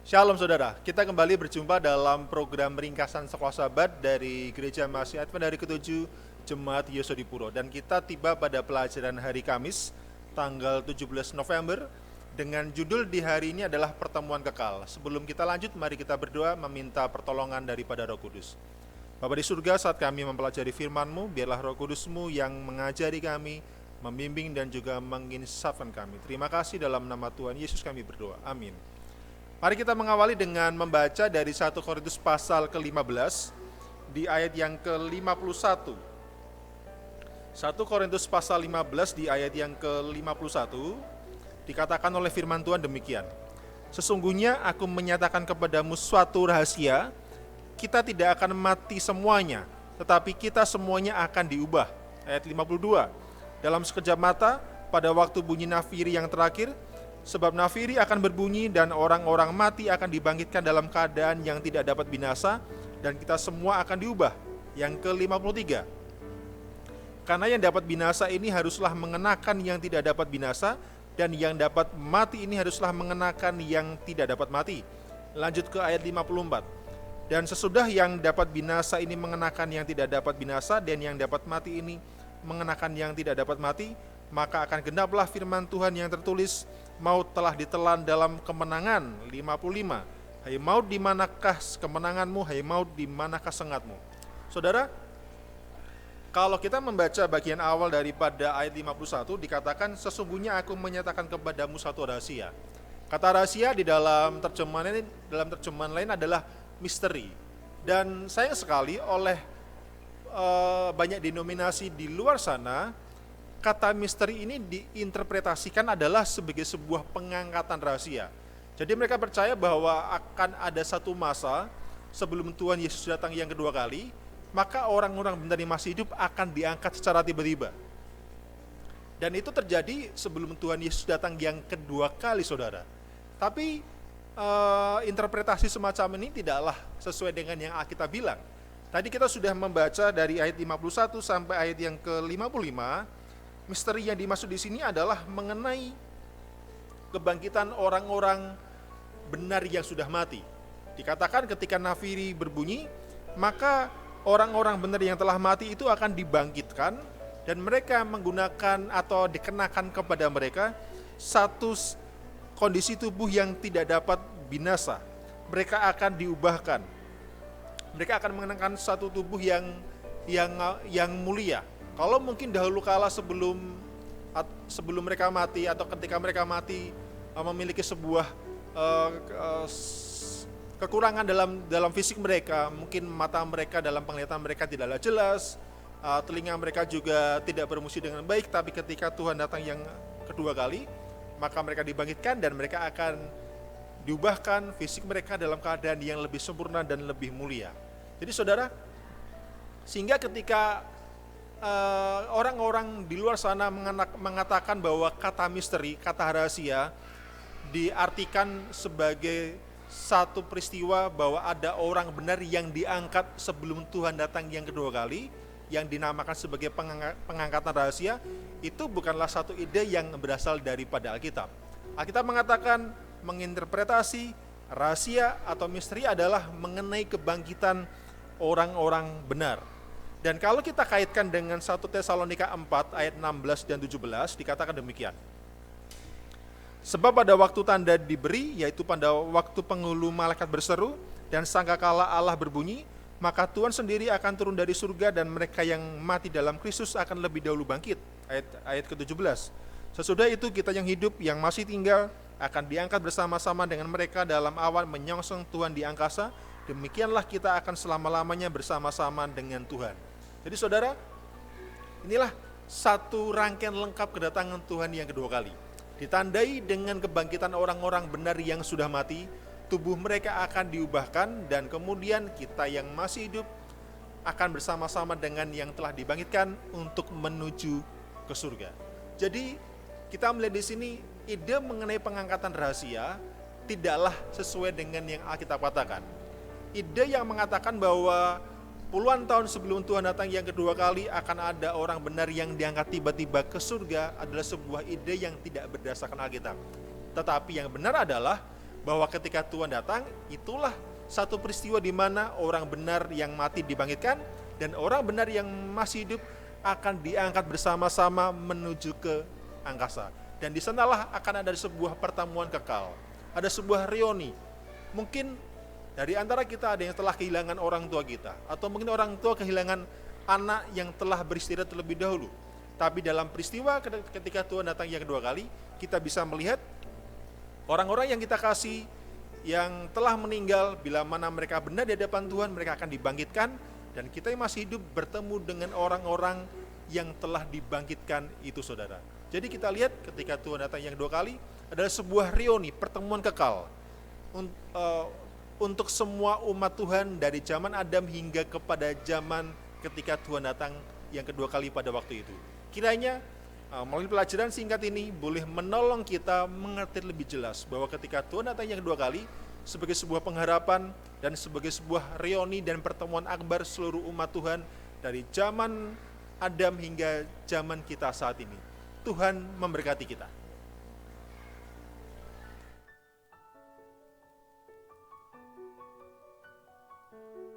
Shalom saudara, kita kembali berjumpa dalam program ringkasan sekolah sahabat dari Gereja Mahasiswa Advent Hari ke-7 Jemaat Yesodipuro. Dan kita tiba pada pelajaran hari Kamis, tanggal 17 November, dengan judul di hari ini adalah Pertemuan Kekal. Sebelum kita lanjut, mari kita berdoa meminta pertolongan daripada Roh Kudus. Bapa di surga, saat kami mempelajari firman-Mu, biarlah Roh Kudus-Mu yang mengajari kami, membimbing dan juga menginsafkan kami. Terima kasih, dalam nama Tuhan Yesus kami berdoa. Amin. Mari kita mengawali dengan membaca dari 1 Korintus pasal ke-15 di ayat yang ke-51. 1 Korintus pasal 15 di ayat yang ke-51 dikatakan oleh firman Tuhan demikian. Sesungguhnya aku menyatakan kepadamu suatu rahasia, kita tidak akan mati semuanya, tetapi kita semuanya akan diubah. Ayat 52. Dalam sekejap mata, pada waktu bunyi nafiri yang terakhir, sebab nafiri akan berbunyi dan orang-orang mati akan dibangkitkan dalam keadaan yang tidak dapat binasa, dan kita semua akan diubah. Yang ke-53. Karena yang dapat binasa ini haruslah mengenakan yang tidak dapat binasa, dan yang dapat mati ini haruslah mengenakan yang tidak dapat mati. Lanjut ke ayat 54. Dan sesudah yang dapat binasa ini mengenakan yang tidak dapat binasa, dan yang dapat mati ini mengenakan yang tidak dapat mati, maka akan genaplah firman Tuhan yang tertulis, maut telah ditelan dalam kemenangan. 55. Hai maut, di manakah kemenanganmu? Hai maut, di manakah sengatmu? Saudara, kalau kita membaca bagian awal daripada ayat 51, dikatakan sesungguhnya aku menyatakan kepadamu satu rahasia. Kata rahasia di dalam terjemahan lain adalah misteri. Dan sayang sekali oleh banyak denominasi di luar sana, kata misteri ini diinterpretasikan adalah sebagai sebuah pengangkatan rahasia. Jadi mereka percaya bahwa akan ada satu masa sebelum Tuhan Yesus datang yang kedua kali, maka orang-orang benar yang masih hidup akan diangkat secara tiba-tiba. Dan itu terjadi sebelum Tuhan Yesus datang yang kedua kali, saudara. Tapi interpretasi semacam ini tidaklah sesuai dengan yang Alkitab bilang. Tadi kita sudah membaca dari ayat 51 sampai ayat yang ke-55. Misteri yang dimaksud di sini adalah mengenai kebangkitan orang-orang benar yang sudah mati. Dikatakan ketika nafiri berbunyi, maka orang-orang benar yang telah mati itu akan dibangkitkan, dan mereka menggunakan atau dikenakan kepada mereka satu kondisi tubuh yang tidak dapat binasa. Mereka akan diubahkan. Mereka akan mengenakan satu tubuh yang mulia. Kalau mungkin dahulu kala sebelum mereka mati atau ketika mereka mati memiliki sebuah kekurangan dalam fisik mereka, mungkin mata mereka dalam penglihatan mereka tidaklah jelas, telinga mereka juga tidak berfungsi dengan baik, tapi ketika Tuhan datang yang kedua kali, maka mereka dibangkitkan dan mereka akan diubahkan fisik mereka dalam keadaan yang lebih sempurna dan lebih mulia. Jadi saudara, sehingga ketika orang-orang di luar sana mengatakan bahwa kata misteri, kata rahasia diartikan sebagai satu peristiwa bahwa ada orang benar yang diangkat sebelum Tuhan datang yang kedua kali, yang dinamakan sebagai pengangkatan rahasia, itu bukanlah satu ide yang berasal daripada Alkitab. Alkitab mengatakan menginterpretasi rahasia atau misteri adalah mengenai kebangkitan orang-orang benar. Dan kalau kita kaitkan dengan 1 Tesalonika 4 ayat 16 dan 17, dikatakan demikian. Sebab pada waktu tanda diberi, yaitu pada waktu penghulu malaikat berseru dan sangkakala Allah berbunyi, maka Tuhan sendiri akan turun dari surga dan mereka yang mati dalam Kristus akan lebih dahulu bangkit. Ayat ke-17. Sesudah itu kita yang hidup, yang masih tinggal, akan diangkat bersama-sama dengan mereka dalam awan menyongsong Tuhan di angkasa. Demikianlah kita akan selama-lamanya bersama-sama dengan Tuhan. Jadi saudara, inilah satu rangkaian lengkap kedatangan Tuhan yang kedua kali. Ditandai dengan kebangkitan orang-orang benar yang sudah mati, tubuh mereka akan diubahkan, dan kemudian kita yang masih hidup akan bersama-sama dengan yang telah dibangkitkan untuk menuju ke surga. Jadi kita melihat di sini ide mengenai pengangkatan rahasia tidaklah sesuai dengan yang Alkitab katakan. Ide yang mengatakan bahwa puluhan tahun sebelum Tuhan datang yang kedua kali akan ada orang benar yang diangkat tiba-tiba ke surga adalah sebuah ide yang tidak berdasarkan Alkitab. Tetapi yang benar adalah bahwa ketika Tuhan datang, itulah satu peristiwa di mana orang benar yang mati dibangkitkan dan orang benar yang masih hidup akan diangkat bersama-sama menuju ke angkasa. Dan di sanalah akan ada sebuah pertemuan kekal, ada sebuah reuni. Mungkin dari antara kita ada yang telah kehilangan orang tua kita, atau mungkin orang tua kehilangan anak yang telah beristirahat terlebih dahulu. Tapi dalam peristiwa ketika Tuhan datang yang kedua kali, kita bisa melihat orang-orang yang kita kasih yang telah meninggal, bila mana mereka benar di hadapan Tuhan, mereka akan dibangkitkan, dan kita yang masih hidup bertemu dengan orang-orang yang telah dibangkitkan itu, saudara. Jadi kita lihat ketika Tuhan datang yang kedua kali adalah sebuah reuni, pertemuan kekal untuk semua umat Tuhan dari zaman Adam hingga kepada zaman ketika Tuhan datang yang kedua kali pada waktu itu. Kiranya melalui pelajaran singkat ini boleh menolong kita mengerti lebih jelas bahwa ketika Tuhan datang yang kedua kali sebagai sebuah pengharapan dan sebagai sebuah reuni dan pertemuan akbar seluruh umat Tuhan dari zaman Adam hingga zaman kita saat ini. Tuhan memberkati kita.